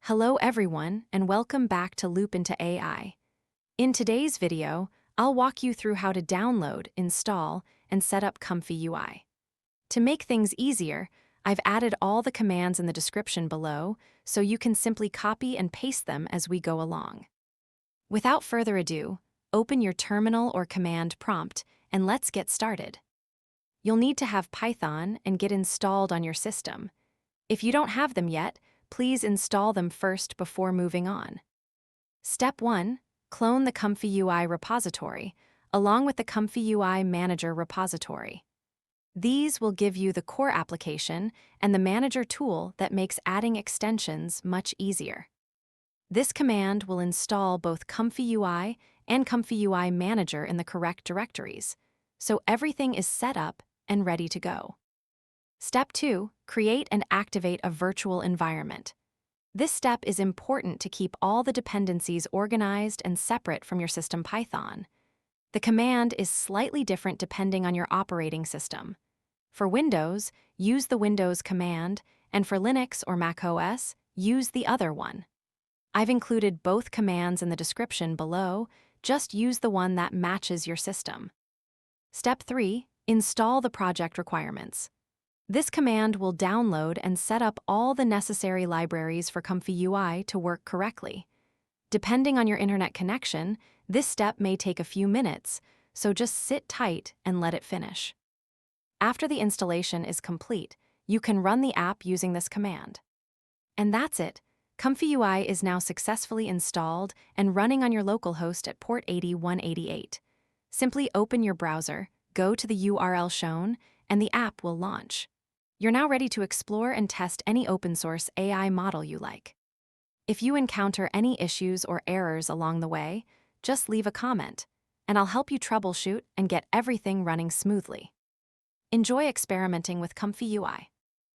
Hello everyone, and welcome back to Loop into AI. In today's video, I'll walk you through how to download, install, and set up ComfyUI. To make things easier, I've added all the commands in the description below, so you can simply copy and paste them as we go along. Without further ado, open your terminal or command prompt, and let's get started. You'll need to have Python and Git installed on your system. If you don't have them yet, please install them first before moving on. Step 1. Clone the ComfyUI repository, along with the ComfyUI Manager repository. These will give you the core application and the Manager tool that makes adding extensions much easier. This command will install both ComfyUI and ComfyUI Manager in the correct directories, so everything is set up and ready to go. Step 2. Create and activate a virtual environment. This step is important to keep all the dependencies organized and separate from your system Python. The command is slightly different depending on your operating system. For Windows, use the Windows command, and for Linux or Mac OS, use the other one. I've included both commands in the description below, just use the one that matches your system. Step 3. Install the project requirements. This command will download and set up all the necessary libraries for ComfyUI to work correctly. Depending on your internet connection, this step may take a few minutes, so just sit tight and let it finish. After the installation is complete, you can run the app using this command. And that's it. ComfyUI is now successfully installed and running on your localhost at port 80/188. Simply open your browser, go to the URL shown, and the app will launch. You're now ready to explore and test any open-source AI model you like. If you encounter any issues or errors along the way, just leave a comment, and I'll help you troubleshoot and get everything running smoothly. Enjoy experimenting with ComfyUI.